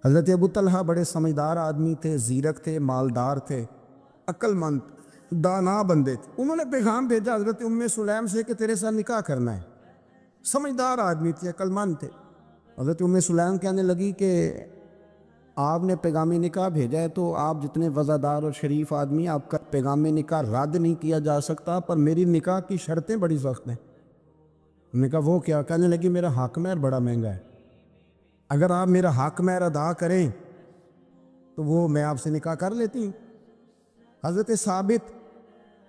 حضرت ابو طلحہ بڑے سمجھدار آدمی تھے، زیرک تھے، مالدار تھے، عقل مند، دانا بندے تھے۔ انہوں نے پیغام بھیجا حضرت ام سلیم سے کہ تیرے ساتھ نکاح کرنا ہے۔ سمجھدار آدمی تھے، عقل مند تھے۔ حضرت ام سلیم کہنے لگی کہ آپ نے پیغامی نکاح بھیجا ہے تو آپ جتنے وفادار اور شریف آدمی، آپ کا پیغامی نکاح رد نہیں کیا جا سکتا، پر میری نکاح کی شرطیں بڑی سخت ہیں۔ میں نے کہا وہ کیا؟ کہنے لگی میرا حق مہر بڑا مہنگا ہے، اگر آپ میرا حق مہر ادا کریں تو وہ میں آپ سے نکاح کر لیتی ہوں۔ حضرت ثابت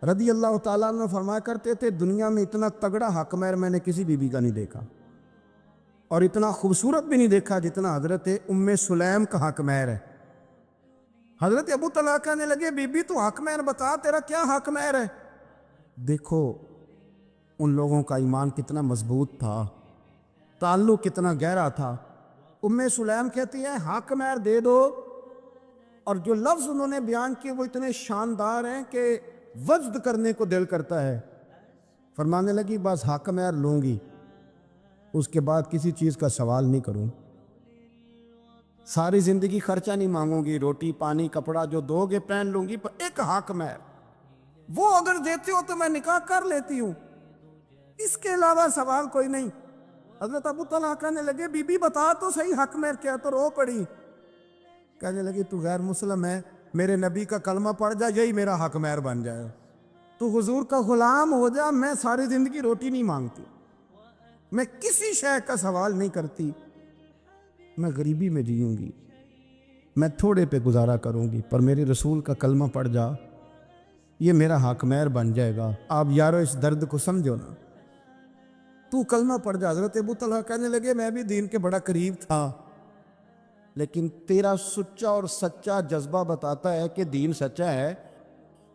رضی اللہ تعالیٰ عنہ فرمایا کرتے تھے دنیا میں اتنا تگڑا حق مہر میں نے کسی بیوی کا نہیں دیکھا، اور اتنا خوبصورت بھی نہیں دیکھا جتنا حضرت ام سلیم کا حق مہر ہے۔ حضرت ابو طلحہ کہنے لگے بی بی تو حق مہر بتا، تیرا کیا حق مہر ہے؟ دیکھو ان لوگوں کا ایمان کتنا مضبوط تھا، تعلق کتنا گہرا تھا۔ ام سلیم کہتی ہے حق مہر دے دو، اور جو لفظ انہوں نے بیان کیے وہ اتنے شاندار ہیں کہ وجد کرنے کو دل کرتا ہے۔ فرمانے لگی بس حق مہر لوں گی، اس کے بعد کسی چیز کا سوال نہیں کروں، ساری زندگی خرچہ نہیں مانگوں گی، روٹی پانی کپڑا جو دو گے پہن لوں گی، پر ایک حق مہر وہ اگر دیتے ہو تو میں نکاح کر لیتی ہوں، اس کے علاوہ سوال کوئی نہیں۔ حضرت ابو طلحہ کہنے لگے بی بی بتا تو صحیح حق مہر کیا؟ تو رو پڑی، کہنے لگی تو غیر مسلم ہے، میرے نبی کا کلمہ پڑھ جا، یہی میرا حق مہر بن جائے، تو حضور کا غلام ہو جا، میں ساری زندگی روٹی نہیں مانگتی، میں کسی شے کا سوال نہیں کرتی، میں غریبی میں جیوں گی، میں تھوڑے پہ گزارا کروں گی، پر میرے رسول کا کلمہ پڑھ جا، یہ میرا حق مہر بن جائے گا۔ آپ یارو اس درد کو سمجھو نا، تو کلمہ پڑھ جا۔ حضرت ابو طلحہ کہنے لگے میں بھی دین کے بڑا قریب تھا، لیکن تیرا سچا اور سچا جذبہ بتاتا ہے کہ دین سچا ہے۔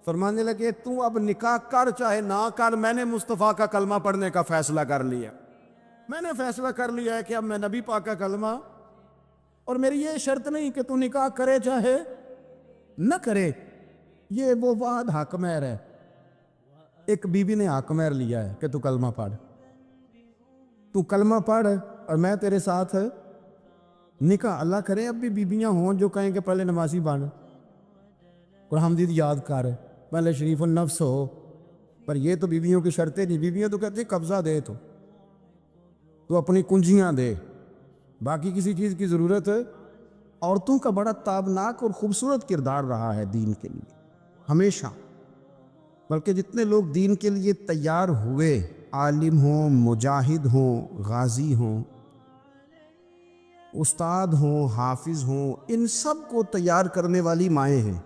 فرمانے لگے تو اب نکاح کر چاہے نہ کر، میں نے مصطفیٰ کا کلمہ پڑھنے کا فیصلہ کر لیا، میں نے فیصلہ کر لیا ہے کہ اب میں نبی پاک کا کلمہ، اور میری یہ شرط نہیں کہ تو نکاح کرے چاہے نہ کرے، یہ وہ واحد حق مہر ہے۔ ایک بیوی نے حق مہر لیا ہے کہ تو کلمہ پڑھ، تو کلمہ پڑھ اور میں تیرے ساتھ نکاح۔ اللہ کرے اب بھی بیویاں ہوں جو کہیں کہ پہلے نمازی بن، قرآن مجید یاد کر، پہلے شریف النفس ہو، پر یہ تو بیویوں کی شرطیں نہیں۔ بیویاں تو کہتے ہیں قبضہ دے، تو اپنی کنجیاں دے، باقی کسی چیز کی ضرورت ہے۔ عورتوں کا بڑا تابناک اور خوبصورت کردار رہا ہے دین کے لیے ہمیشہ، بلکہ جتنے لوگ دین کے لیے تیار ہوئے، عالم ہوں، مجاہد ہوں، غازی ہوں، استاد ہوں، حافظ ہوں، ان سب کو تیار کرنے والی مائیں ہیں،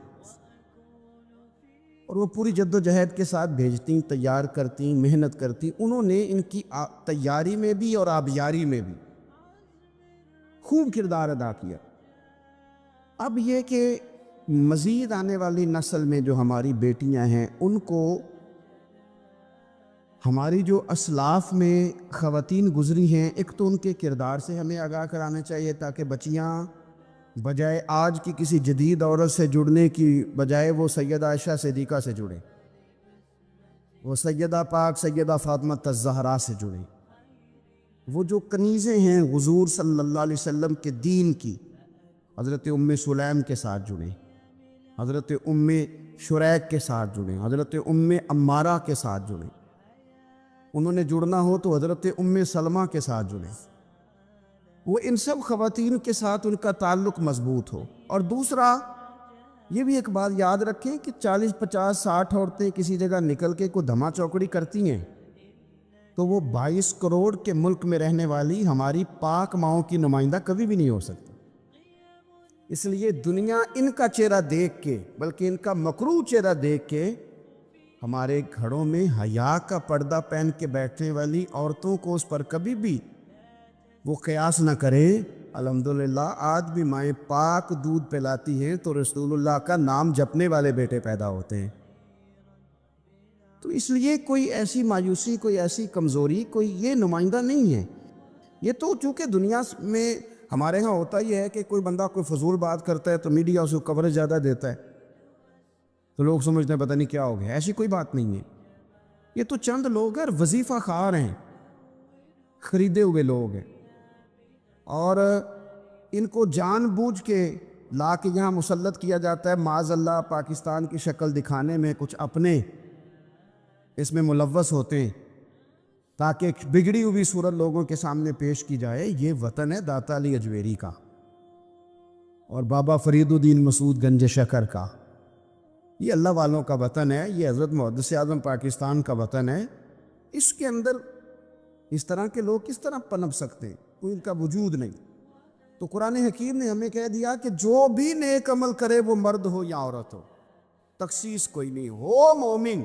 اور وہ پوری جد و جہد کے ساتھ بھیجتی، تیار کرتی، محنت کرتی۔ انہوں نے ان کی تیاری میں بھی اور آبیاری میں بھی خوب کردار ادا کیا۔ اب یہ کہ مزید آنے والی نسل میں جو ہماری بیٹیاں ہیں، ان کو ہماری جو اسلاف میں خواتین گزری ہیں، ایک تو ان کے کردار سے ہمیں آگاہ کرانا چاہیے، تاکہ بچیاں بجائے آج کی کسی جدید عورت سے جڑنے کی بجائے وہ سیدہ عائشہ صدیقہ سے جڑیں، وہ سیدہ پاک سیدہ فاطمہ الزہرا سے جڑیں، وہ جو کنیزیں ہیں حضور صلی اللہ علیہ وسلم کے دین کی، حضرت ام سلیم کے ساتھ جڑیں، حضرت ام شریک کے ساتھ جڑیں، حضرت ام عمارہ کے ساتھ جڑیں، انہوں نے جڑنا ہو تو حضرت ام سلمہ کے ساتھ جڑیں، وہ ان سب خواتین کے ساتھ ان کا تعلق مضبوط ہو۔ اور دوسرا یہ بھی ایک بات یاد رکھیں کہ 40 50 60 عورتیں کسی جگہ نکل کے کوئی دھما چوکڑی کرتی ہیں تو وہ 22 کروڑ کے ملک میں رہنے والی ہماری پاک ماؤں کی نمائندہ کبھی بھی نہیں ہو سکتی۔ اس لیے دنیا ان کا چہرہ دیکھ کے، بلکہ ان کا مکروہ چہرہ دیکھ کے، ہمارے گھروں میں حیا کا پردہ پہن کے بیٹھنے والی عورتوں کو اس پر کبھی بھی وہ قیاس نہ کرے۔ الحمدللہ آج بھی مائیں پاک دودھ پلاتی ہیں تو رسول اللہ کا نام جپنے والے بیٹے پیدا ہوتے ہیں۔ تو اس لیے کوئی ایسی مایوسی، کوئی ایسی کمزوری، کوئی یہ نمائندہ نہیں ہے۔ یہ تو چونکہ دنیا میں ہمارے ہاں ہوتا ہی ہے کہ کوئی بندہ کوئی فضول بات کرتا ہے تو میڈیا اسے کوریج زیادہ دیتا ہے، تو لوگ سمجھتے ہیں پتہ نہیں کیا ہو گیا۔ ایسی کوئی بات نہیں ہے، یہ تو چند لوگ ہیں، وظیفہ خوار ہیں، خریدے ہوئے لوگ ہیں، اور ان کو جان بوجھ کے لا کے یہاں مسلط کیا جاتا ہے، معاذ اللہ پاکستان کی شکل دکھانے میں کچھ اپنے اس میں ملوث ہوتے ہیں تاکہ ایک بگڑی ہوئی صورت لوگوں کے سامنے پیش کی جائے۔ یہ وطن ہے داتا علی اجویری کا اور بابا فرید الدین مسعود گنج شکر کا، یہ اللہ والوں کا وطن ہے، یہ حضرت محدث اعظم پاکستان کا وطن ہے۔ اس کے اندر اس طرح کے لوگ کس طرح پنپ سکتے ہیں؟ کوئی ان کا وجود نہیں۔ تو قرآن حکیم نے ہمیں کہہ دیا کہ جو بھی نیک عمل کرے وہ مرد ہو یا عورت ہو، تخصیص کوئی نہیں، ہو مومن،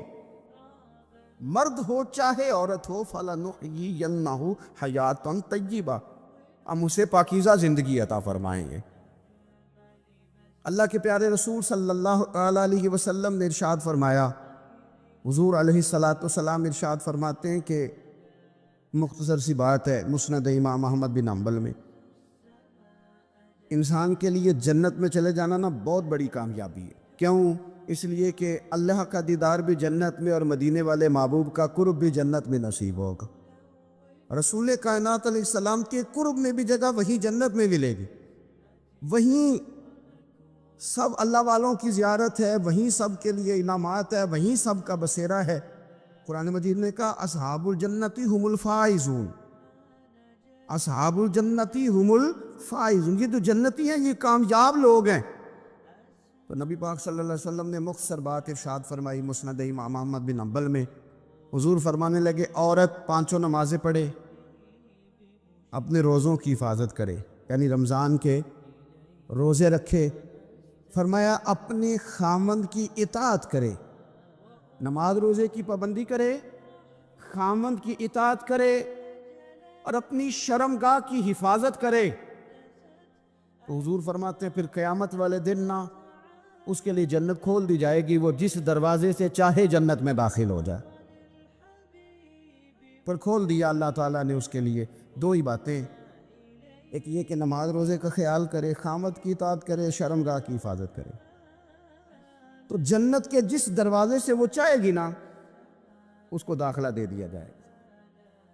مرد ہو چاہے عورت ہو، فَلَنُحْيِيَنَّهُ حَيَاةً طَيِّبَةً، ہم اسے پاکیزہ زندگی عطا فرمائیں گے۔ اللہ کے پیارے رسول صلی اللہ علیہ وسلم نے ارشاد فرمایا، حضور علیہ السلام ارشاد فرماتے ہیں کہ مختصر سی بات ہے مسند امام احمد بن حنبل میں، انسان کے لیے جنت میں چلے جانا نا بہت بڑی کامیابی ہے۔ کیوں؟ اس لیے کہ اللہ کا دیدار بھی جنت میں اور مدینے والے محبوب کا قرب بھی جنت میں نصیب ہوگا۔ رسول کائنات علیہ السلام کے قرب میں بھی جگہ وہی جنت میں ملے گی، وہیں سب اللہ والوں کی زیارت ہے، وہیں سب کے لیے انعامات ہے، وہیں سب کا بسیرا ہے۔ قرآن مجید نے کہا اصحاب الجنتی ہم الفائزون، اصحاب الجنتی ہم الفائزون، یہ جو جنتی ہیں یہ کامیاب لوگ ہیں۔ تو نبی پاک صلی اللہ علیہ وسلم نے مختصر بات ارشاد فرمائی مسند امام احمد بن حنبل میں، حضور فرمانے لگے عورت 5 نمازیں پڑھے، اپنے روزوں کی حفاظت کرے، یعنی رمضان کے روزے رکھے، فرمایا اپنے خامند کی اطاعت کرے، نماز روزے کی پابندی کرے، خامند کی اطاعت کرے اور اپنی شرمگاہ کی حفاظت کرے۔ تو حضور فرماتے ہیں پھر قیامت والے دن نہ اس کے لیے جنت کھول دی جائے گی، وہ جس دروازے سے چاہے جنت میں داخل ہو جائے، پر کھول دیا اللہ تعالیٰ نے اس کے لیے 2 ہی باتیں، ایک یہ کہ نماز روزے کا خیال کرے، خامد کی اطاعت کرے، شرمگاہ کی حفاظت کرے، تو جنت کے جس دروازے سے وہ چاہے گی نا اس کو داخلہ دے دیا جائے گا۔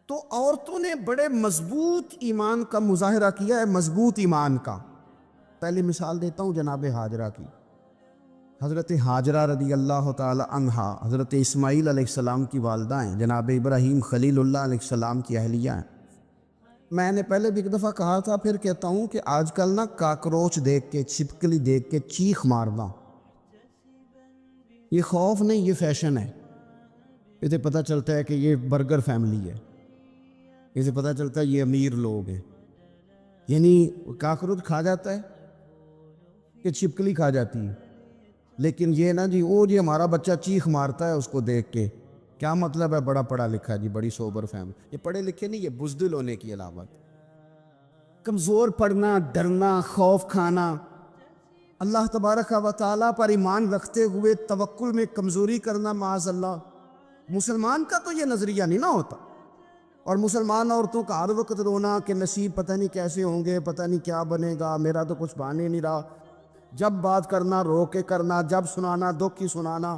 تو عورتوں نے بڑے مضبوط ایمان کا مظاہرہ کیا ہے، مضبوط ایمان کا۔ پہلی مثال دیتا ہوں جناب ہاجرہ کی۔ حضرت ہاجرہ رضی اللہ تعالی عنہا حضرت اسماعیل علیہ السلام کی والدہ ہیں، جناب ابراہیم خلیل اللہ علیہ السلام کی اہلیہ ہیں۔ میں نے پہلے بھی ایک دفعہ کہا تھا، پھر کہتا ہوں کہ آج کل نا کاکروچ دیکھ کے، چھپکلی دیکھ کے چیخ مارنا یہ خوف نہیں، یہ فیشن ہے۔ اسے پتہ چلتا ہے کہ یہ برگر فیملی ہے، اسے پتہ چلتا ہے یہ امیر لوگ ہیں، یعنی کاکروچ کھا جاتا ہے کہ چھپکلی کھا جاتی ہے، لیکن یہ نا جی وہ جی ہمارا بچہ چیخ مارتا ہے اس کو دیکھ کے، کیا مطلب ہے بڑا پڑھا لکھا جی، بڑی سوبر فیملی۔ یہ پڑھے لکھے نہیں، یہ بزدل ہونے کی علامت، کمزور پڑنا، ڈرنا، خوف کھانا، اللہ تبارک و تعالیٰ پر ایمان رکھتے ہوئے توکل میں کمزوری کرنا، معاذ اللہ۔ مسلمان کا تو یہ نظریہ نہیں نہ ہوتا، اور مسلمان عورتوں کا ہر وقت رونا کہ نصیب پتہ نہیں کیسے ہوں گے، پتہ نہیں کیا بنے گا، میرا تو کچھ بان ہی نہیں رہا، جب بات کرنا رو کے کرنا، جب سنانا دکھ ہی سنانا۔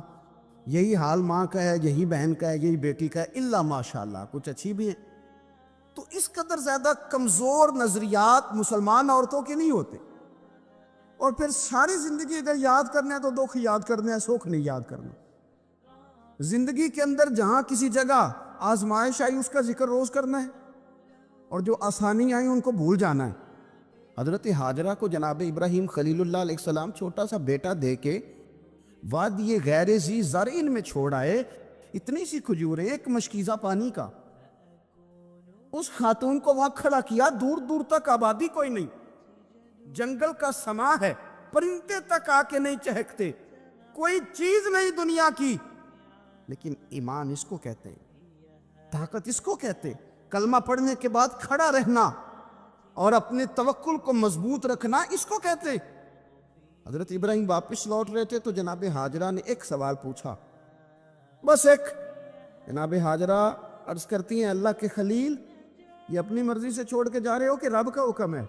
یہی حال ماں کا ہے، یہی بہن کا ہے، یہی بیٹی کا ہے، الا ماشاءاللہ کچھ اچھی بھی ہیں۔ تو اس قدر زیادہ کمزور نظریات مسلمان عورتوں کے نہیں ہوتے، اور پھر ساری زندگی اگر یاد کرنا ہے تو دکھ یاد کرنا ہے، سکھ نہیں یاد کرنا۔ زندگی کے اندر جہاں کسی جگہ آزمائش آئی اس کا ذکر روز کرنا ہے، اور جو آسانی آئی ان کو بھول جانا ہے۔ حضرت ہاجرہ کو جناب ابراہیم خلیل اللہ علیہ السلام چھوٹا سا بیٹا دے کے وادی غیر ذی زرعین میں چھوڑ آئے، اتنی سی کھجوریں، ایک مشکیزہ پانی کا، اس خاتون کو وہاں کھڑا کیا، دور دور تک آبادی کوئی نہیں، جنگل کا سما ہے، پرندے تک آ کے نہیں چہکتے، کوئی چیز نہیں دنیا کی، لیکن ایمان اس کو کہتے ہیں، طاقت اس کو کہتے ہیں، کلمہ پڑھنے کے بعد کھڑا رہنا اور اپنے توکل کو مضبوط رکھنا اس کو کہتے ہیں۔ حضرت ابراہیم واپس لوٹ رہے تھے تو جناب ہاجرہ نے ایک سوال پوچھا، بس ایک۔ جناب ہاجرہ عرض کرتی ہیں اللہ کے خلیل، یہ اپنی مرضی سے چھوڑ کے جا رہے ہو کہ رب کا حکم ہے؟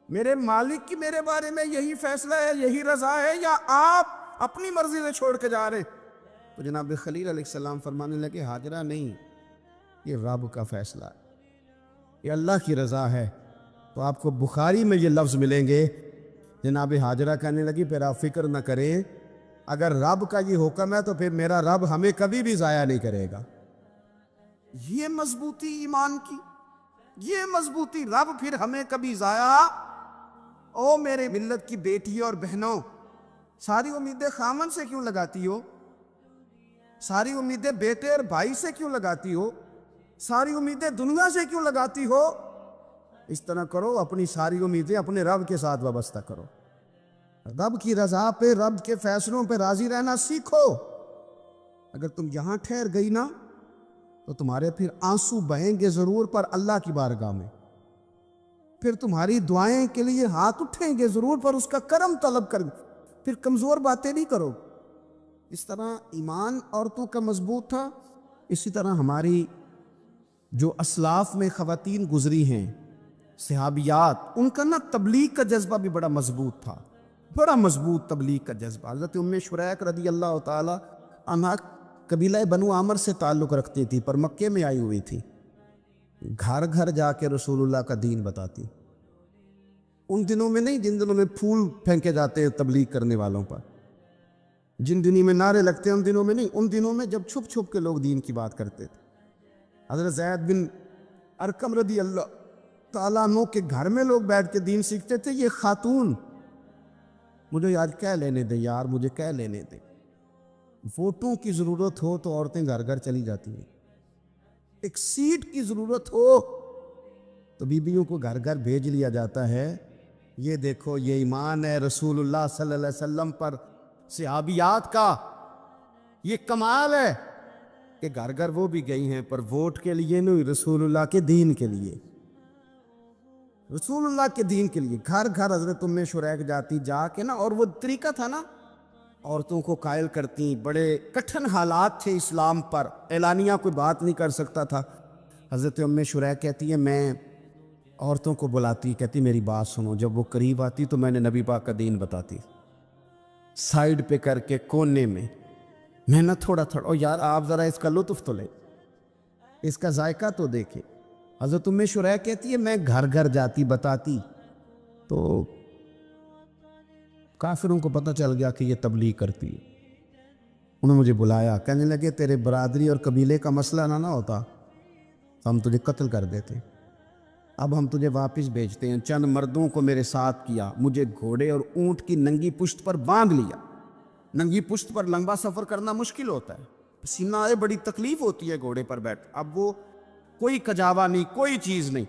میرے مالک کی میرے بارے میں یہی فیصلہ ہے، یہی رضا ہے، یا آپ اپنی مرضی سے چھوڑ کے جا رہے؟ تو جناب خلیل علیہ السلام فرمانے لگے ہاجرہ نہیں، یہ رب کا فیصلہ ہے، یہ اللہ کی رضا ہے، تو آپ کو بخاری میں یہ لفظ ملیں گے. جناب حاجرہ کہنے لگی پھر آپ فکر نہ کریں، اگر رب کا یہ حکم ہے تو پھر میرا رب ہمیں کبھی بھی ضائع نہیں کرے گا. یہ مضبوطی ایمان کی، یہ مضبوطی، رب پھر ہمیں کبھی ضائع. او میرے ملت کی بیٹی اور بہنوں، ساری امیدیں خامن سے کیوں لگاتی ہو؟ ساری امیدیں بیٹے اور بھائی سے کیوں لگاتی ہو؟ ساری امیدیں دنیا سے کیوں لگاتی ہو؟ اس طرح کرو، اپنی ساری امیدیں اپنے رب کے ساتھ وابستہ کرو. رب کی رضا پہ، رب کے فیصلوں پہ راضی رہنا سیکھو. اگر تم یہاں ٹھہر گئی نا تو تمہارے پھر آنسو بہیں گے ضرور، پر اللہ کی بارگاہ میں. پھر تمہاری دعائیں کے لیے ہاتھ اٹھیں گے ضرور، پر اس کا کرم طلب کر. پھر کمزور باتیں نہیں کرو. اس طرح ایمان عورتوں کا مضبوط تھا. اسی طرح ہماری جو اسلاف میں خواتین گزری ہیں، صحابیات، ان کا نا تبلیغ کا جذبہ بھی بڑا مضبوط تھا، بڑا مضبوط تبلیغ کا جذبہ. حضرت ام شریک رضی اللہ تعالی عنہ قبیلہ بنو عامر سے تعلق رکھتی تھی، پر مکے میں آئی ہوئی تھی. گھر گھر جا کے رسول اللہ کا دین بتاتی. ان دنوں میں نہیں جن دنوں میں پھول پھینکے جاتے ہیں تبلیغ کرنے والوں پر، جن دنوں میں نعرے لگتے ہیں ان دنوں میں نہیں، ان دنوں میں جب چھپ چھپ کے لوگ دین کی بات کرتے تھے. حضرت زید بن ارقم رضی اللہ تعالیٰ عنہ کے گھر میں لوگ بیٹھ کے دین سیکھتے تھے. یہ خاتون، مجھے یار کہہ لینے دے یار، مجھے کہہ لینے دے. ووٹوں کی ضرورت ہو تو عورتیں گھر گھر چلی جاتی ہیں. ایک سیٹ کی ضرورت ہو تو بیویوں کو گھر گھر بھیج لیا جاتا ہے. یہ دیکھو، یہ ایمان ہے رسول اللہ صلی اللہ علیہ وسلم پر، صحابیات کا. یہ کمال ہے کہ گھر گھر وہ بھی گئی ہیں، پر ووٹ کے لیے نہیں، رسول اللہ کے دین کے لیے. رسول اللہ کے دین کے لیے گھر گھر حضرت ام شریک جاتی، جا کے نا. اور وہ طریقہ تھا نا، عورتوں کو قائل کرتی. بڑے کٹھن حالات تھے اسلام پر، اعلانیہ کوئی بات نہیں کر سکتا تھا. حضرت ام شریک کہتی ہے میں عورتوں کو بلاتی، کہتی میری بات سنو. جب وہ قریب آتی تو میں نے نبی پاک کا دین بتاتی، سائیڈ پہ کر کے کونے میں. میں نہ تھوڑا تھوڑا، او یار آپ ذرا اس کا لطف تو لیں، اس کا ذائقہ تو دیکھیں. حضرت ام شریک کہتی ہے میں گھر گھر جاتی بتاتی، تو کافروں کو پتہ چل گیا کہ یہ تبلیغ کرتی ہے. انہوں نے مجھے بلایا، کہنے لگے تیرے برادری اور قبیلے کا مسئلہ نہ ہوتا تو ہم تجھے قتل کر دیتے. اب ہم تجھے واپس بھیجتے ہیں. چند مردوں کو میرے ساتھ کیا، مجھے گھوڑے اور اونٹ کی ننگی پشت پر باندھ لیا. ننگی پشت پر لمبا سفر کرنا مشکل ہوتا ہے، پسینہ آئے، بڑی تکلیف ہوتی ہے گھوڑے پر بیٹھ. اب وہ کوئی کجاوا نہیں، کوئی چیز نہیں،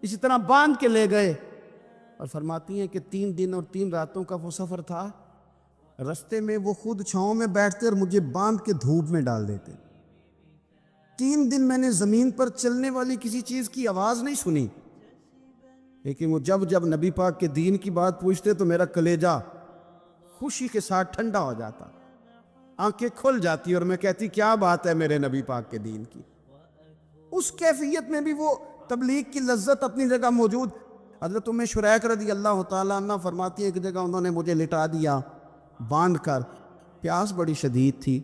اسی طرح باندھ کے لے گئے. اور فرماتی ہیں کہ 3 دن اور 3 راتوں کا وہ سفر تھا. رستے میں وہ خود چھاؤں میں بیٹھتے اور مجھے باندھ کے دھوپ میں ڈال دیتے. 3 دن میں نے زمین پر چلنے والی کسی چیز کی آواز نہیں سنی. لیکن وہ جب جب نبی پاک کے دین کی بات پوچھتے تو میرا کلیجہ خوشی کے ساتھ ٹھنڈا ہو جاتا، آنکھیں کھل جاتی، اور میں کہتی کیا بات ہے میرے نبی پاک کے دین کی. اس کیفیت میں بھی وہ تبلیغ کی لذت اپنی جگہ موجود. حضرت ام شریک رضی اللہ تعالیٰ عنہ فرماتی ہے ایک جگہ انہوں نے مجھے لٹا دیا باندھ کر. پیاس بڑی شدید تھی،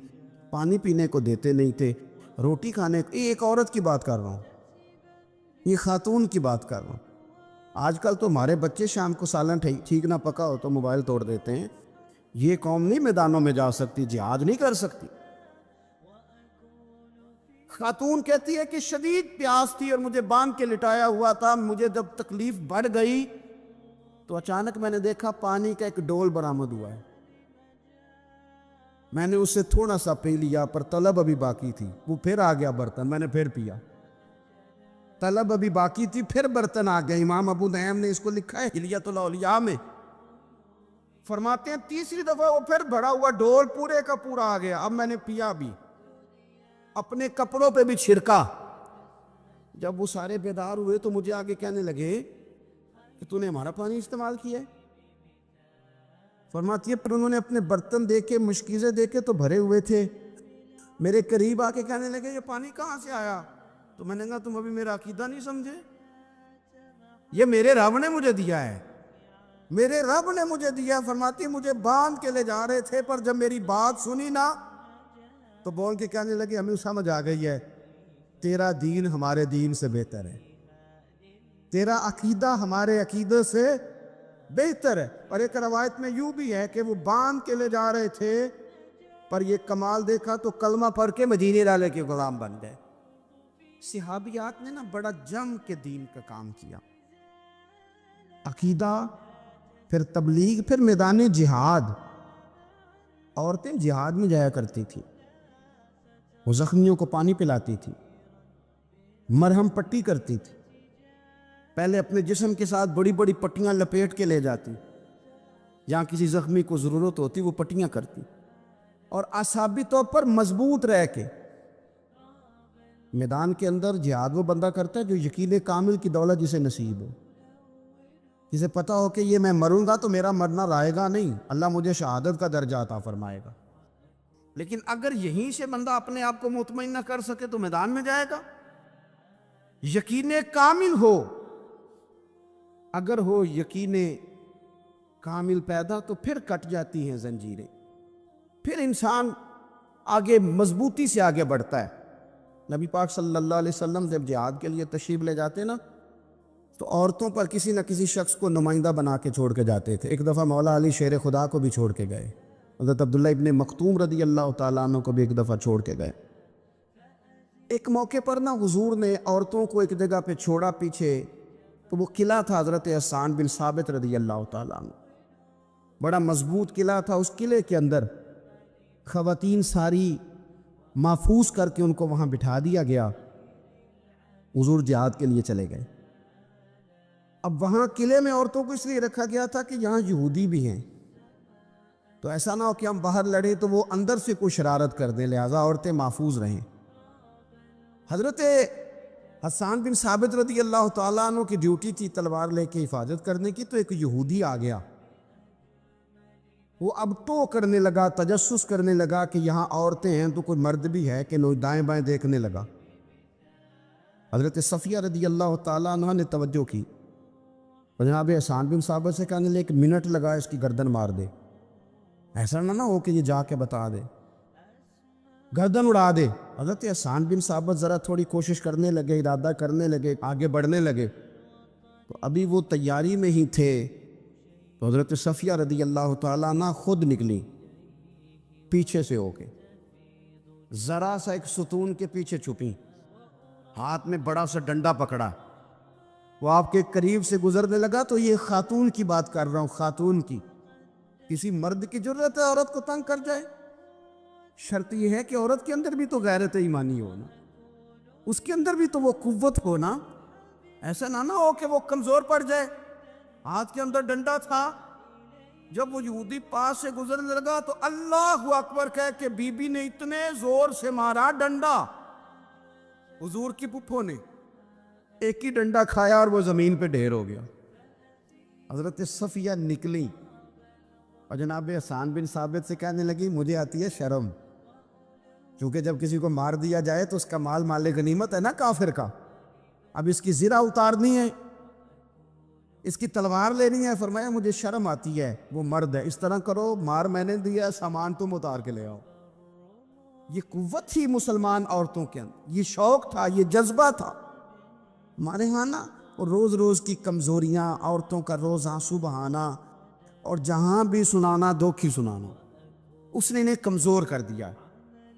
پانی پینے کو دیتے نہیں تھے، روٹی کھانے کو. ایک عورت کی بات کر رہا ہوں، یہ خاتون کی بات کر رہا ہوں. آج کل تو ہمارے بچے شام کو سالن ٹھیک نہ پکا ہو تو موبائل توڑ دیتے ہیں. یہ قوم نہیں میدانوں میں جا سکتی، جہاد نہیں کر سکتی. خاتون کہتی ہے کہ شدید پیاس تھی اور مجھے باندھ کے لٹایا ہوا تھا. مجھے جب تکلیف بڑھ گئی تو اچانک میں نے دیکھا پانی کا ایک ڈول برآمد ہوا ہے. میں نے اسے تھوڑا سا پی لیا، پر طلب ابھی باقی تھی. وہ پھر آ گیا برتن، میں نے پھر پیا. طلب ابھی باقی تھی، پھر برتن آ گیا. امام ابو نعیم نے اس کو لکھا ہے حلیۃ الاولیاء میں. فرماتے ہیں تیسری دفعہ وہ پھر بھرا ہوا ڈول پورے کا پورا آ گیا. اب میں نے پیا بھی، اپنے کپڑوں پہ بھی چھڑکا. جب وہ سارے بیدار ہوئے تو مجھے آگے کہنے لگے کہ تو نے ہمارا پانی استعمال کیا ہے. فرماتی ہے پر انہوں نے اپنے برتن دیکھے، مشکیزیں دیکھے تو بھرے ہوئے تھے. میرے قریب آ کے کہنے لگے یہ پانی کہاں سے آیا؟ تو میں نے کہا تم ابھی میرا عقیدہ نہیں سمجھے، یہ میرے رب نے مجھے دیا ہے، میرے رب نے مجھے دیا. فرماتی مجھے باندھ کے لے جا رہے تھے، پر جب میری بات سنی نا تو بول کے کہنے لگے ہمیں سمجھ آ گئی ہے، تیرا دین ہمارے دین سے بہتر ہے، تیرا عقیدہ ہمارے عقیدے سے بہتر ہے. اور ایک روایت میں یوں بھی ہے کہ وہ باندھ کے لے جا رہے تھے، پر یہ کمال دیکھا تو کلمہ پڑھ کے مدینے والے کے غلام بن گئے. صحابیات نے نا بڑا جم کے دین کا کام کیا. عقیدہ، پھر تبلیغ، پھر میدان جہاد. عورتیں جہاد میں جایا کرتی تھی، وہ زخمیوں کو پانی پلاتی تھی، مرہم پٹی کرتی تھی. پہلے اپنے جسم کے ساتھ بڑی بڑی پٹیاں لپیٹ کے لے جاتی، جہاں کسی زخمی کو ضرورت ہوتی وہ پٹیاں کرتی. اور اعصابی طور پر مضبوط رہ کے میدان کے اندر جہاد وہ بندہ کرتا ہے جو یقین کامل کی دولت جسے نصیب ہو، جسے پتہ ہو کہ یہ میں مروں گا تو میرا مرنا رائے گا نہیں، اللہ مجھے شہادت کا درجہ عطا فرمائے گا. لیکن اگر یہیں سے بندہ اپنے آپ کو مطمئن نہ کر سکے تو میدان میں جائے گا. یقین کامل ہو، اگر ہو یقین کامل پیدا تو پھر کٹ جاتی ہیں زنجیریں، پھر انسان آگے مضبوطی سے آگے بڑھتا ہے. نبی پاک صلی اللہ علیہ وسلم جب جہاد کے لیے تشریف لے جاتے نا تو عورتوں پر کسی نہ کسی شخص کو نمائندہ بنا کے چھوڑ کے جاتے تھے. ایک دفعہ مولا علی شیر خدا کو بھی چھوڑ کے گئے، حضرت عبداللہ ابن مکتوم رضی اللہ تعالیٰ عنہ کو بھی ایک دفعہ چھوڑ کے گئے. ایک موقع پر نا حضور نے عورتوں کو ایک جگہ پہ چھوڑا پیچھے، تو وہ قلعہ تھا حضرت حسان بن ثابت رضی اللہ تعالیٰ عنہ. بڑا مضبوط قلعہ تھا. اس قلعے کے اندر خواتین ساری محفوظ کر کے ان کو وہاں بٹھا دیا گیا. حضور جہاد کے لیے چلے گئے. اب وہاں قلعے میں عورتوں کو اس لیے رکھا گیا تھا کہ یہاں یہودی بھی ہیں، تو ایسا نہ ہو کہ ہم باہر لڑیں تو وہ اندر سے کوئی شرارت کر دیں، لہٰذا عورتیں محفوظ رہیں. حضرت حسان بن ثابت رضی اللہ تعالیٰ عنہ کی ڈیوٹی تھی تلوار لے کے حفاظت کرنے کی. تو ایک یہودی آ گیا، وہ اب ٹو کرنے لگا، تجسس کرنے لگا کہ یہاں عورتیں ہیں تو کوئی مرد بھی ہے کہ نہیں، دائیں بائیں دیکھنے لگا. حضرت صفیہ رضی اللہ تعالیٰ عنہ نے توجہ کی، جناب حسان بن ثابت سے کہنے لے 1 منٹ لگا اس کی گردن مار دے، ایسا نہ ہو کہ یہ جا کے بتا دے، گردن اڑا دے. حضرت حسان بن ثابت ذرا تھوڑی کوشش کرنے لگے، ارادہ کرنے لگے، آگے بڑھنے لگے. تو ابھی وہ تیاری میں ہی تھے تو حضرت صفیہ رضی اللہ تعالیٰ عنہ خود نکلی پیچھے سے ہو کے، ذرا سا ایک ستون کے پیچھے چھپی، ہاتھ میں بڑا سا ڈنڈا پکڑا. وہ آپ کے قریب سے گزرنے لگا. تو یہ خاتون کی بات کر رہا ہوں، خاتون کی. کسی مرد کی ضرورت ہے عورت کو تنگ کر جائے؟ شرط یہ ہے کہ عورت کے اندر بھی تو غیرت ایمانی ہو نا، اس کے اندر بھی تو وہ قوت ہو نا. ایسا نہ ہو کہ وہ کمزور پڑ جائے. ہاتھ کے اندر ڈنڈا تھا. جب وہ یہودی پاس سے گزرنے لگا تو اللہ اکبر کہہ کہ بی بی نے اتنے زور سے مارا ڈنڈا، حضور کی پھپھو نے ایک ہی ڈنڈا کھایا اور وہ زمین پہ ڈھیر ہو گیا. حضرت صفیہ نکلی اور جناب حسان بن ثابت سے کہنے لگی مجھے آتی ہے شرم، چونکہ جب کسی کو مار دیا جائے تو اس کا مال مال غنیمت ہے نا کافر کا. اب اس کی زرہ اتارنی ہے، اس کی تلوار لینی ہے. فرمایا مجھے شرم آتی ہے، وہ مرد ہے. اس طرح کرو، مار میں نے دیا، سامان تم اتار کے لے آؤ. یہ قوت تھی مسلمان عورتوں کے اندر، یہ شوق تھا، یہ جذبہ تھا. ہمارے ہاں نا روز روز کی کمزوریاں، عورتوں کا روز آنسو بہانا اور جہاں بھی سنانا دکھ ہی سنانا، اس نے انہیں کمزور کر دیا.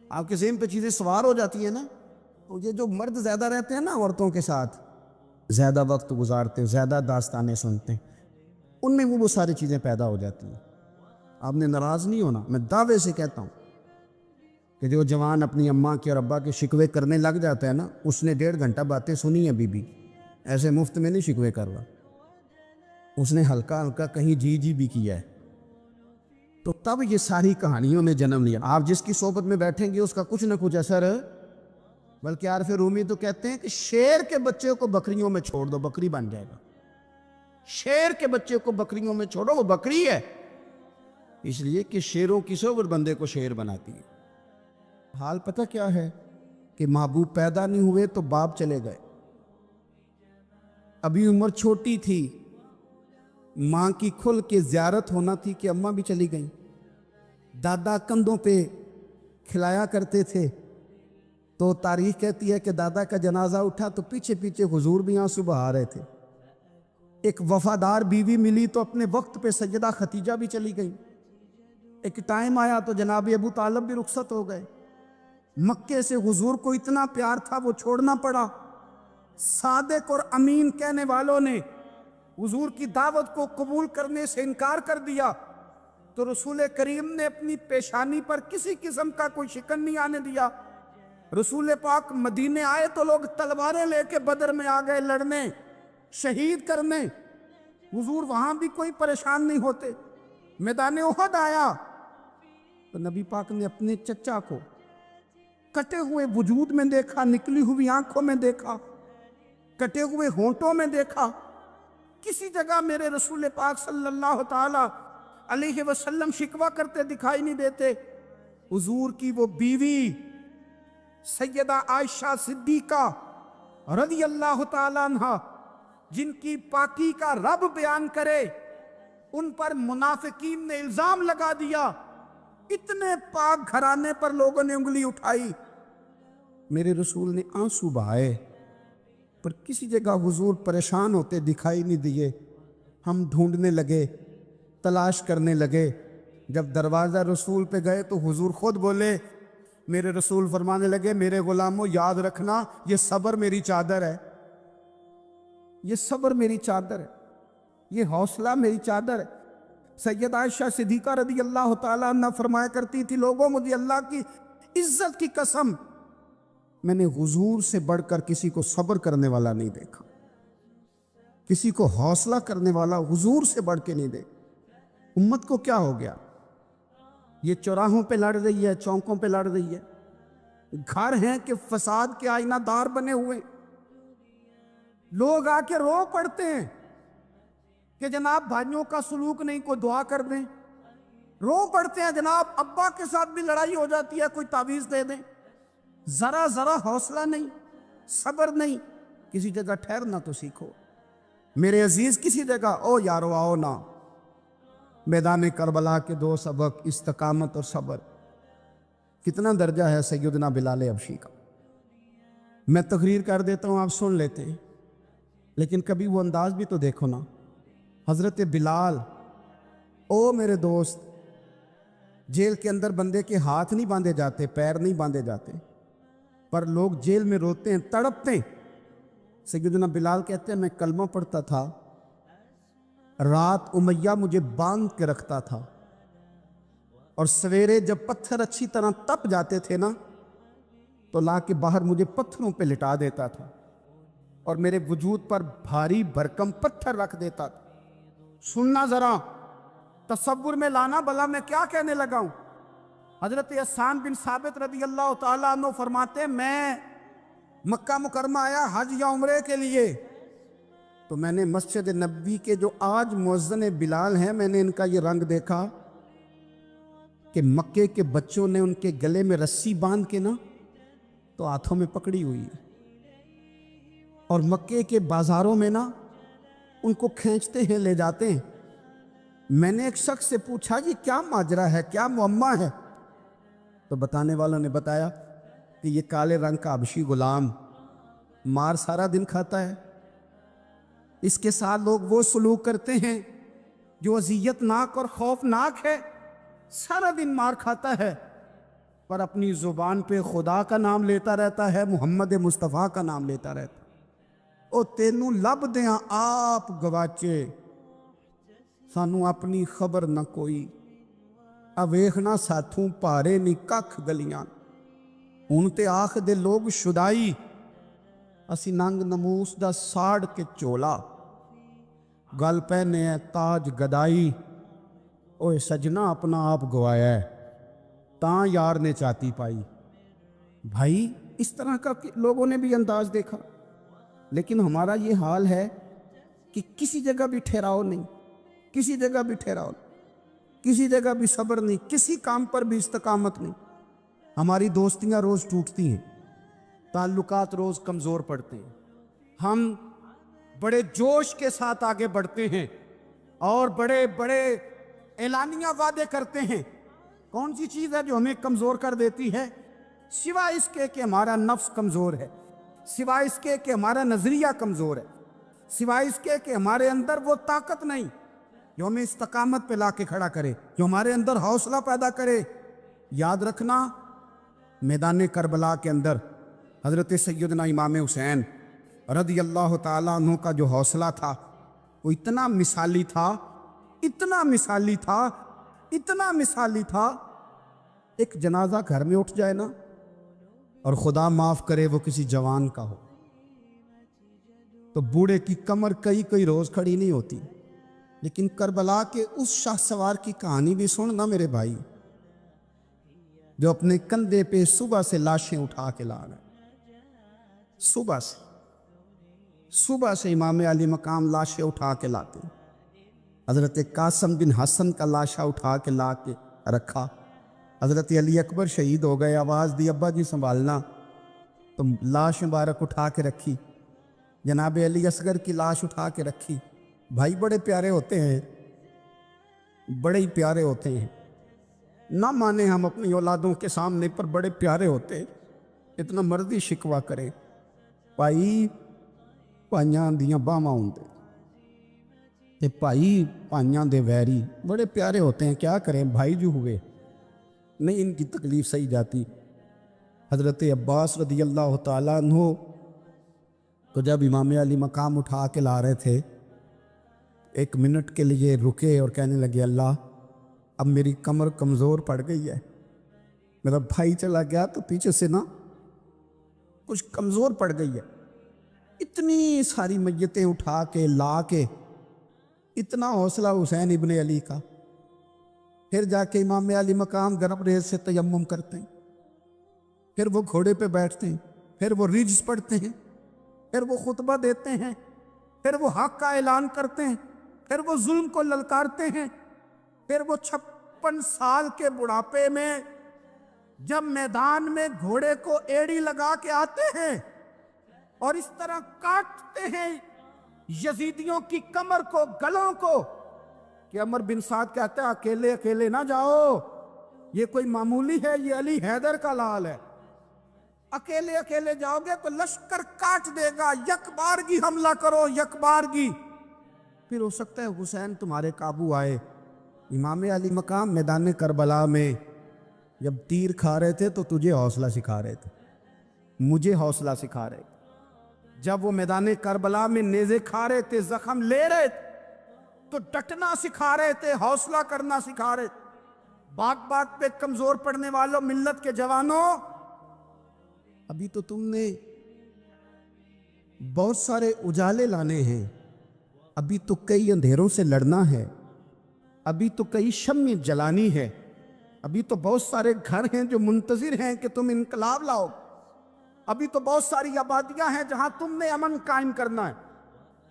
آپ کے ذہن پہ چیزیں سوار ہو جاتی ہیں نا. تو یہ جو مرد زیادہ رہتے ہیں نا عورتوں کے ساتھ، زیادہ وقت گزارتے، زیادہ داستانیں سنتے ہیں، ان میں وہ ساری چیزیں پیدا ہو جاتی ہیں. آپ نے ناراض نہیں ہونا، میں دعوے سے کہتا ہوں کہ جو جوان اپنی اماں کے اور ابا کے شکوے کرنے لگ جاتا ہے نا، اس نے 1.5 گھنٹہ باتیں سنی ہیں بی بی، ایسے مفت میں نہیں شکوے کر رہا، اس نے ہلکا ہلکا کہیں جی بھی کیا ہے. تو تب یہ ساری کہانیوں نے جنم لیا. آپ جس کی صحبت میں بیٹھیں گے اس کا کچھ نہ کچھ اثر، بلکہ عارف رومی تو کہتے ہیں کہ شیر کے بچے کو بکریوں میں چھوڑ دو، بکری بن جائے گا. شیر کے بچے کو بکریوں میں چھوڑو، وہ بکری ہے، اس لیے کہ شیروں کی صحبت بندے کو شیر بناتی ہے. حال پتہ کیا ہے کہ محبوب پیدا نہیں ہوئے تو باپ چلے گئے. ابھی عمر چھوٹی تھی، ماں کی کھل کے زیارت ہونا تھی کہ اماں بھی چلی گئیں. دادا کندھوں پہ کھلایا کرتے تھے، تو تاریخ کہتی ہے کہ دادا کا جنازہ اٹھا تو پیچھے پیچھے حضور بھی آنسو بہا رہے تھے. ایک وفادار بیوی ملی تو اپنے وقت پہ سیدہ خدیجہ بھی چلی گئی. ایک ٹائم آیا تو جناب ابو طالب بھی رخصت ہو گئے. مکے سے حضور کو اتنا پیار تھا وہ چھوڑنا پڑا. صادق اور امین کہنے والوں نے حضور کی دعوت کو قبول کرنے سے انکار کر دیا تو رسول کریم نے اپنی پیشانی پر کسی قسم کا کوئی شکن نہیں آنے دیا. رسول پاک مدینے آئے تو لوگ تلواریں لے کے بدر میں آ گئے لڑنے، شہید کرنے. حضور وہاں بھی کوئی پریشان نہیں ہوتے. میدان احد آیا تو نبی پاک نے اپنے چچا کو کٹے ہوئے وجود میں دیکھا، نکلی ہوئی آنکھوں میں دیکھا، کٹے ہوئے ہونٹوں میں دیکھا. کسی جگہ میرے رسول پاک صلی اللہ تعالی علیہ وسلم شکوہ کرتے دکھائی نہیں دیتے. حضور کی وہ بیوی سیدہ عائشہ صدیقہ رضی اللہ تعالیٰ عنہ، جن کی پاکی کا رب بیان کرے، ان پر منافقین نے الزام لگا دیا. اتنے پاک گھرانے پر لوگوں نے انگلی اٹھائی. میرے رسول نے آنسو بہائے پر کسی جگہ حضور پریشان ہوتے دکھائی نہیں دیے. ہم ڈھونڈنے لگے، تلاش کرنے لگے. جب دروازہ رسول پہ گئے تو حضور خود بولے. میرے رسول فرمانے لگے، میرے غلاموں یاد رکھنا یہ صبر میری چادر ہے، یہ صبر میری چادر ہے، یہ حوصلہ میری چادر ہے. سیدہ عائشہ صدیقہ رضی اللہ تعالیٰ عنہ فرمایا کرتی تھی، لوگوں مجھے اللہ کی عزت کی قسم میں نے حضور سے بڑھ کر کسی کو صبر کرنے والا نہیں دیکھا، کسی کو حوصلہ کرنے والا حضور سے بڑھ کے نہیں دیکھا. امت کو کیا ہو گیا؟ یہ چوراہوں پہ لڑ رہی ہے، چوکوں پہ لڑ رہی ہے. گھر ہیں کہ فساد کے آئینہ دار بنے ہوئے. لوگ آ کے رو پڑتے ہیں کہ جناب بھائیوں کا سلوک نہیں، کوئی دعا کر دیں. رو پڑتے ہیں جناب ابا کے ساتھ بھی لڑائی ہو جاتی ہے، کوئی تعویذ دے دیں. ذرا حوصلہ نہیں، صبر نہیں. کسی جگہ ٹھہرنا تو سیکھو میرے عزیز. کسی جگہ او یارو آؤ نا. میدان کربلا کے دو سبق، استقامت اور صبر. کتنا درجہ ہے سیدنا بلال حبشی کا. میں تقریر کر دیتا ہوں، آپ سن لیتے ہیں، لیکن کبھی وہ انداز بھی تو دیکھو نا. حضرت بلال، او میرے دوست، جیل کے اندر بندے کے ہاتھ نہیں باندھے جاتے، پیر نہیں باندھے جاتے، پر لوگ جیل میں روتے ہیں، تڑپتے ہیں. سیدنا بلال کہتے ہیں میں کلمہ پڑھتا تھا، رات امیہ مجھے باندھ کے رکھتا تھا، اور سویرے جب پتھر اچھی طرح تپ جاتے تھے نا تو لا کے باہر مجھے پتھروں پہ لٹا دیتا تھا اور میرے وجود پر بھاری بھرکم پتھر رکھ دیتا تھا. سننا ذرا، تصور میں لانا بلا میں کیا کہنے لگا ہوں. حضرت حسان بن ثابت رضی اللہ تعالیٰ عنہ فرماتے ہیں میں مکہ مکرمہ آیا حج یا عمرے کے لیے، تو میں نے مسجد نبوی کے جو آج مؤذن بلال ہیں، میں نے ان کا یہ رنگ دیکھا کہ مکے کے بچوں نے ان کے گلے میں رسی باندھ کے نا تو ہاتھوں میں پکڑی ہوئی ہے، اور مکے کے بازاروں میں نا ان کو کھینچتے ہیں، لے جاتے ہیں. میں نے ایک شخص سے پوچھا یہ کیا ماجرا ہے، کیا معمہ ہے؟ تو بتانے والوں نے بتایا کہ یہ کالے رنگ کا حبشی غلام مار سارا دن کھاتا ہے، اس کے ساتھ لوگ وہ سلوک کرتے ہیں جو اذیت ناک اور خوفناک ہے. سارا دن مار کھاتا ہے پر اپنی زبان پہ خدا کا نام لیتا رہتا ہے، محمد مصطفیٰ کا نام لیتا رہتا ہے. او تینوں لب دیاں آپ گواچے، سانو اپنی خبر نہ کوئی، اویخنا ساتھوں پارے نی ککھ گلیاں. ہن تے آکھ دے لوگ شدائی، اسی ننگ نموس دا ساڑ کے چولا، گل پہنے ہے تاج گدائی. اوے سجنا اپنا آپ گوایا ہے، تاں یار نے چاتی پائی. بھائی اس طرح کا لوگوں نے بھی انداز دیکھا، لیکن ہمارا یہ حال ہے کہ کسی جگہ بھی ٹھہراؤ نہیں، کسی جگہ بھی ٹھہراؤ نہیں، کسی جگہ بھی صبر نہیں، کسی کام پر بھی استقامت نہیں. ہماری دوستیاں روز ٹوٹتی ہیں، تعلقات روز کمزور پڑتے ہیں. ہم بڑے جوش کے ساتھ آگے بڑھتے ہیں اور بڑے بڑے اعلانیہ وعدے کرتے ہیں. کون سی چیز ہے جو ہمیں کمزور کر دیتی ہے؟ سوائے اس کے کہ ہمارا نفس کمزور ہے، سوائے اس کے کہ ہمارا نظریہ کمزور ہے، سوائے اس کے کہ ہمارے اندر وہ طاقت نہیں جو ہمیں استقامت پہ لا کے کھڑا کرے، جو ہمارے اندر حوصلہ پیدا کرے۔ یاد رکھنا، میدان کربلا کے اندر حضرت سیدنا امام حسین رضی اللہ تعالیٰ عنہ کا جو حوصلہ تھا وہ اتنا مثالی تھا، اتنا مثالی تھا، اتنا مثالی تھا۔ ایک جنازہ گھر میں اٹھ جائے نا، اور خدا معاف کرے وہ کسی جوان کا ہو، تو بوڑھے کی کمر کئی روز کھڑی نہیں ہوتی۔ لیکن کربلا کے اس شاہ سوار کی کہانی بھی سننا میرے بھائی، جو اپنے کندھے پہ صبح سے لاشیں اٹھا کے لا رہے، صبح سے امام علی مقام لاشیں اٹھا کے لاتے۔ حضرت قاسم بن حسن کا لاشا اٹھا کے لا کے رکھا۔ حضرت علی اکبر شہید ہو گئے، آواز دی ابا جی سنبھالنا، تو لاش مبارک اٹھا کے رکھی۔ جناب علی اصغر کی لاش اٹھا کے رکھی۔ بھائی بڑے پیارے ہوتے ہیں، بڑے ہی پیارے ہوتے ہیں، نہ مانے ہم اپنی اولادوں کے سامنے، پر بڑے پیارے ہوتے ہیں، اتنا مرضی شکوہ کرے۔ بھائی پائیاں دیاں باواں ہوندے تے بھائی پائیاں دے ویری، بڑے پیارے ہوتے ہیں، کیا کریں بھائی جو ہوئے نہیں ان کی تکلیف سہی جاتی۔ حضرت عباس رضی اللہ تعالیٰ عنہ تو جب امام علی مقام اٹھا کے لا رہے تھے، ایک منٹ کے لیے رکے اور کہنے لگے اللہ اب میری کمر کمزور پڑ گئی ہے، میرا بھائی چلا گیا تو پیچھے سے نا کچھ کمزور پڑ گئی ہے۔ اتنی ساری میتیں اٹھا کے لا کے، اتنا حوصلہ حسین ابن علی کا۔ پھر جا کے امام علی مقام گرم ریز سے تیمم کرتے ہیں، پھر وہ گھوڑے پہ بیٹھتے ہیں، پھر وہ رجز پڑھتے ہیں، پھر وہ خطبہ دیتے ہیں، پھر وہ حق کا اعلان کرتے ہیں، پھر وہ ظلم کو للکارتے ہیں، پھر وہ 56 سال کے بڑھاپے میں جب میدان میں گھوڑے کو ایڑی لگا کے آتے ہیں اور اس طرح کاٹتے ہیں یزیدیوں کی کمر کو، گلوں کو، کہ عمر بن سعد کہتا ہے اکیلے اکیلے نہ جاؤ، یہ کوئی معمولی ہے، یہ علی حیدر کا لال ہے، اکیلے اکیلے جاؤ گے تو لشکر کاٹ دے گا، یک بارگی حملہ کرو، یک بارگی، پھر ہو سکتا ہے حسین تمہارے قابو آئے۔ امام علی مقام میدان کربلا میں جب تیر کھا رہے تھے تو تجھے حوصلہ سکھا رہے تھے، مجھے حوصلہ سکھا رہے تھے۔ جب وہ میدان کربلا میں نیزے کھا رہے تھے، زخم لے رہے تھے، تو ڈٹنا سکھا رہے تھے، حوصلہ کرنا سکھا رہے تھے۔ بات بات پہ کمزور پڑنے والوں، ملت کے جوانوں، ابھی تو تم نے بہت سارے اجالے لانے ہیں، ابھی تو کئی اندھیروں سے لڑنا ہے، ابھی تو کئی شمع جلانی ہے، ابھی تو بہت سارے گھر ہیں جو منتظر ہیں کہ تم انقلاب لاؤ، ابھی تو بہت ساری آبادیاں ہیں جہاں تم نے امن قائم کرنا ہے،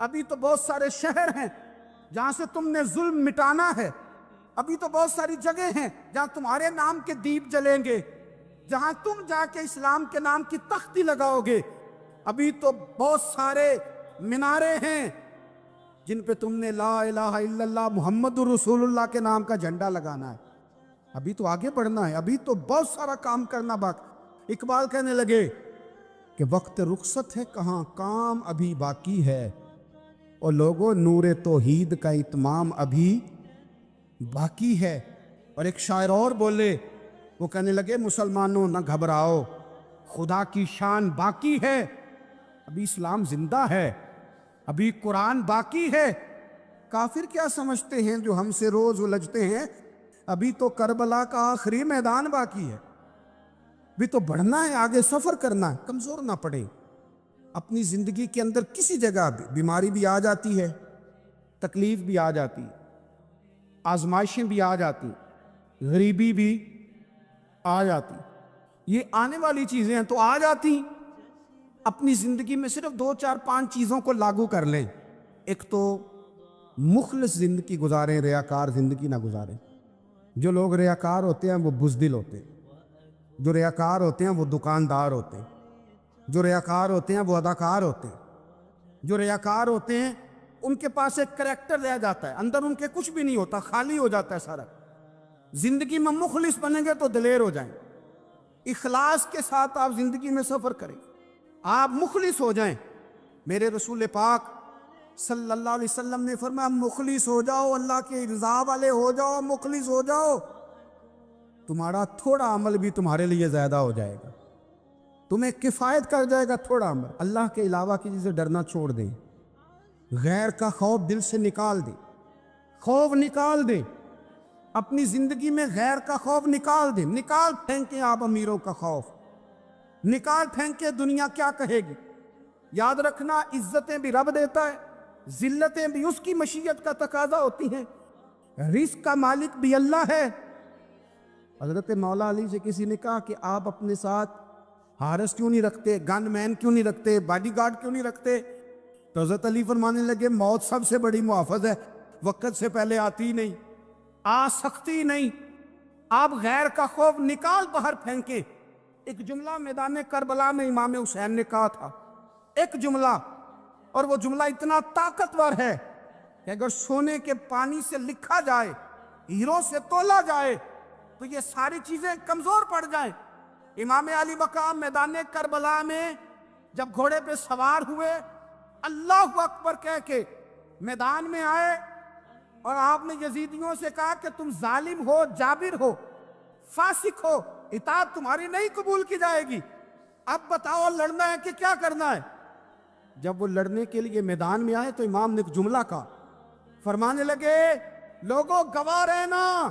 ابھی تو بہت سارے شہر ہیں جہاں سے تم نے ظلم مٹانا ہے، ابھی تو بہت ساری جگہ ہیں جہاں تمہارے نام کے دیپ جلیں گے، جہاں تم جا کے اسلام کے نام کی تختی لگاؤ گے، ابھی تو بہت سارے مینارے ہیں جن پہ تم نے لا الہ الا اللہ محمد رسول اللہ کے نام کا جھنڈا لگانا ہے۔ ابھی تو آگے بڑھنا ہے، ابھی تو بہت سارا کام کرنا باقی۔ اقبال کہنے لگے کہ وقت رخصت ہے کہاں، کام ابھی باقی ہے، اور لوگوں نور توحید کا اتمام ابھی باقی ہے۔ اور ایک شاعر اور بولے، وہ کہنے لگے مسلمانوں نہ گھبراؤ، خدا کی شان باقی ہے، ابھی اسلام زندہ ہے، ابھی قرآن باقی ہے۔ کافر کیا سمجھتے ہیں جو ہم سے روز الجھتے ہیں، ابھی تو کربلا کا آخری میدان باقی ہے، ابھی تو بڑھنا ہے، آگے سفر کرنا ہے، کمزور نہ پڑے۔ اپنی زندگی کے اندر کسی جگہ بیماری بھی آ جاتی ہے، تکلیف بھی آ جاتی ہے، آزمائشیں بھی آ جاتی، غریبی بھی آ جاتی، یہ آنے والی چیزیں ہیں تو آ جاتی۔ اپنی زندگی میں صرف 2 4 5 چیزوں کو لاگو کر لیں۔ ایک تو مخلص زندگی گزاریں، ریاکار زندگی نہ گزاریں۔ جو لوگ ریاکار ہوتے ہیں وہ بزدل ہوتے ہیں، جو ریاکار ہوتے ہیں وہ دکاندار ہوتے ہیں، جو ریاکار ہوتے ہیں وہ اداکار ہوتے ہیں، جو ریاکار ہوتے ہیں ان کے پاس ایک کریکٹر رہ جاتا ہے، اندر ان کے کچھ بھی نہیں ہوتا، خالی ہو جاتا ہے سارا۔ زندگی میں مخلص بنیں گے تو دلیر ہو جائیں، اخلاص کے ساتھ آپ زندگی میں سفر کریں، آپ مخلص ہو جائیں۔ میرے رسول پاک صلی اللہ علیہ وسلم نے فرمایا مخلص ہو جاؤ، اللہ کے رضا والے ہو جاؤ، مخلص ہو جاؤ، تمہارا تھوڑا عمل بھی تمہارے لیے زیادہ ہو جائے گا، تمہیں کفایت کر جائے گا تھوڑا عمل۔ اللہ کے علاوہ کسی سے ڈرنا چھوڑ دیں، غیر کا خوف دل سے نکال دیں، خوف نکال دیں، اپنی زندگی میں غیر کا خوف نکال دیں، نکال پھینکیں آپ امیروں کا خوف، نکال پھینکیں دنیا کیا کہے گی۔ یاد رکھنا عزتیں بھی رب دیتا ہے، ذلتیں بھی اس کی مشیت کا تقاضا ہوتی ہیں، رزق کا مالک بھی اللہ ہے۔ حضرت مولا علی سے کسی نے کہا کہ آپ اپنے ساتھ حارس کیوں نہیں رکھتے، گن مین کیوں نہیں رکھتے، باڈی گارڈ کیوں نہیں رکھتے؟ تو حضرت علی فرمانے لگے موت سب سے بڑی محافظ ہے، وقت سے پہلے آتی نہیں، آ سکتی نہیں۔ آپ غیر کا خوف نکال باہر پھینکیں۔ ایک جملہ میدان کربلا میں امام حسین نے کہا تھا، ایک جملہ، اور وہ جملہ اتنا طاقتور ہے کہ اگر سونے کے پانی سے لکھا جائے، ہیروں سے تولا جائے تو یہ ساری چیزیں کمزور پڑ جائیں۔ امام علی مقام میدان کربلا میں جب گھوڑے پہ سوار ہوئے، اللہ اکبر کہہ کے میدان میں آئے، اور آپ نے یزیدیوں سے کہا کہ تم ظالم ہو، جابر ہو، فاسق ہو، اطاعت تمہاری نہیں قبول کی جائے گی، اب بتاؤ لڑنا ہے کہ کیا کرنا ہے؟ جب وہ لڑنے کے لیے میدان میں آئے تو امام نے ایک جملہ کہا، فرمانے لگے لوگوں گواہ رہنا،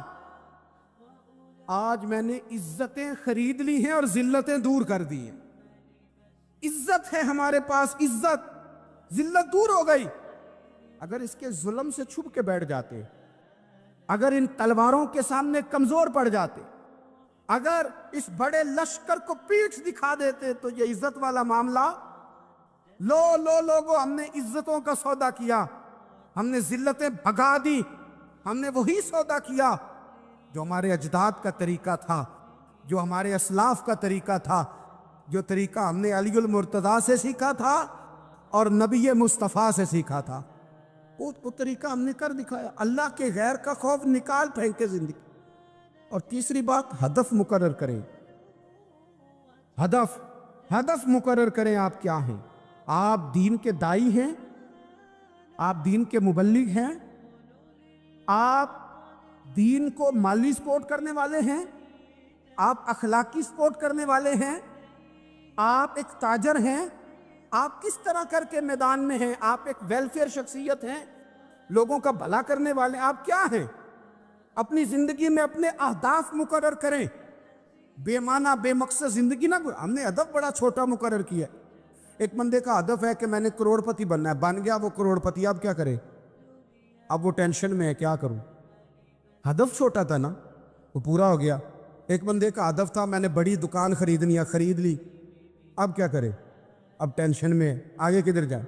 آج میں نے عزتیں خرید لی ہیں اور ذلتیں دور کر دی ہیں۔ عزت ہے ہمارے پاس، عزت، ذلت دور ہو گئی۔ اگر اس کے ظلم سے چھپ کے بیٹھ جاتے، اگر ان تلواروں کے سامنے کمزور پڑ جاتے، اگر اس بڑے لشکر کو پیٹھ دکھا دیتے تو یہ عزت والا معاملہ، لوگوں ہم نے عزتوں کا سودا کیا، ہم نے ذلتیں بھگا دی، ہم نے وہی سودا کیا جو ہمارے اجداد کا طریقہ تھا، جو ہمارے اسلاف کا طریقہ تھا، جو طریقہ ہم نے علی المرتضیٰ سے سیکھا تھا اور نبی مصطفیٰ سے سیکھا تھا، وہ طریقہ ہم نے کر دکھایا۔ اللہ کے غیر کا خوف نکال پھینکے زندگی۔ اور تیسری بات، ہدف مقرر کریں، ہدف مقرر کریں۔ آپ کیا ہیں؟ آپ دین کے دائی ہیں، آپ دین کے مبلغ ہیں، آپ دین کو مالی سپورٹ کرنے والے ہیں، آپ اخلاقی سپورٹ کرنے والے ہیں، آپ ایک تاجر ہیں، آپ کس طرح کر کے میدان میں ہیں؟ آپ ایک ویلفیئر شخصیت ہیں، لوگوں کا بھلا کرنے والے، آپ کیا ہیں؟ اپنی زندگی میں اپنے اہداف مقرر کریں، بے معنی بے مقصد زندگی نہ۔ ہم نے ہدف بڑا چھوٹا مقرر کیا۔ ایک بندے کا ہدف ہے کہ میں نے کروڑ پتی بننا ہے، بن گیا وہ کروڑ پتی، اب کیا کرے؟ اب وہ ٹینشن میں ہے کیا کروں؟ ہدف چھوٹا تھا نا، وہ پورا ہو گیا۔ ایک بندے کا ہدف تھا میں نے بڑی دکان خریدنی ہے، خرید لی، اب کیا کرے؟ اب ٹینشن میں ہے، آگے کدھر جائے؟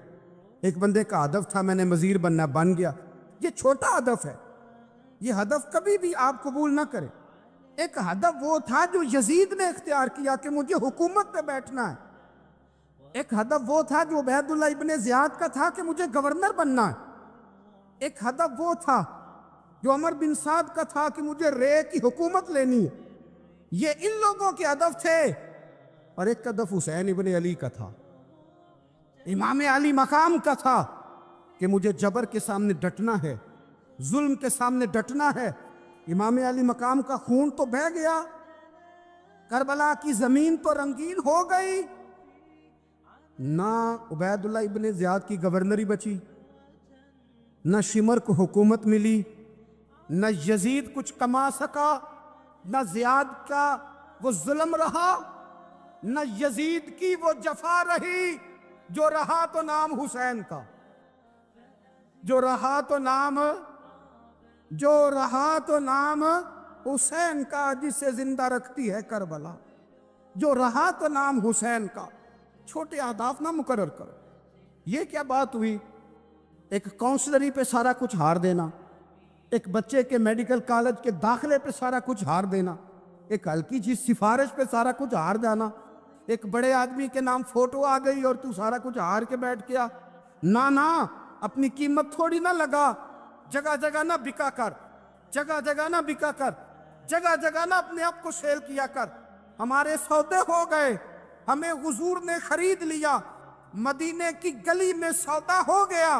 ایک بندے کا ہدف تھا میں نے وزیر بننا ہے، بن گیا۔ یہ چھوٹا ہدف ہے، یہ ہدف کبھی بھی آپ قبول نہ کریں۔ ایک ہدف وہ تھا جو یزید نے اختیار کیا کہ مجھے حکومت پہ بیٹھنا ہے۔ ایک ہدف وہ تھا جو عبید اللہ ابن زیاد کا تھا کہ مجھے گورنر بننا ہے۔ ایک ہدف وہ تھا جو عمر بن سعد کا تھا کہ مجھے رے کی حکومت لینی ہے۔ یہ ان لوگوں کے ہدف تھے۔ اور ایک ہدف حسین ابن علی کا تھا، امام علی مقام کا تھا کہ مجھے جبر کے سامنے ڈٹنا ہے، ظلم کے سامنے ڈٹنا ہے۔ امام علی مقام کا خون تو بہہ گیا، کربلا کی زمین تو رنگین ہو گئی، نہ عبید اللہ ابن زیاد کی گورنری بچی، نہ شمر کو حکومت ملی، نہ یزید کچھ کما سکا، نہ زیاد کا وہ ظلم رہا، نہ یزید کی وہ جفا رہی۔ جو رہا تو نام حسین کا، جو رہا تو نام حسین کا، جسے زندہ رکھتی ہے کربلا، جو رہا تو نام حسین کا۔ چھوٹے اہداف نہ مقرر کرو۔ یہ کیا بات ہوئی؟ ایک کونسلری پہ سارا کچھ ہار دینا، ایک بچے کے میڈیکل کالج کے داخلے پہ سارا کچھ ہار دینا، ایک ہلکی چیز سفارش پہ سارا کچھ ہار جانا، ایک بڑے آدمی کے نام فوٹو آ گئی اور تو سارا کچھ ہار کے بیٹھ گیا۔ نہ، اپنی قیمت تھوڑی نہ لگا، جگہ جگہ نہ بکا کر، جگہ جگہ نہ اپنے آپ کو سیل کیا کر۔ ہمارے سودے ہو گئے، ہمیں حضور نے خرید لیا، مدینے کی گلی میں سودا ہو گیا،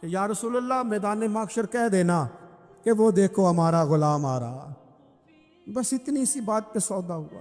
کہ یا رسول اللہ میدان محشر کہہ دینا کہ وہ دیکھو ہمارا غلام آ رہا. بس اتنی سی بات پہ سودا ہوا.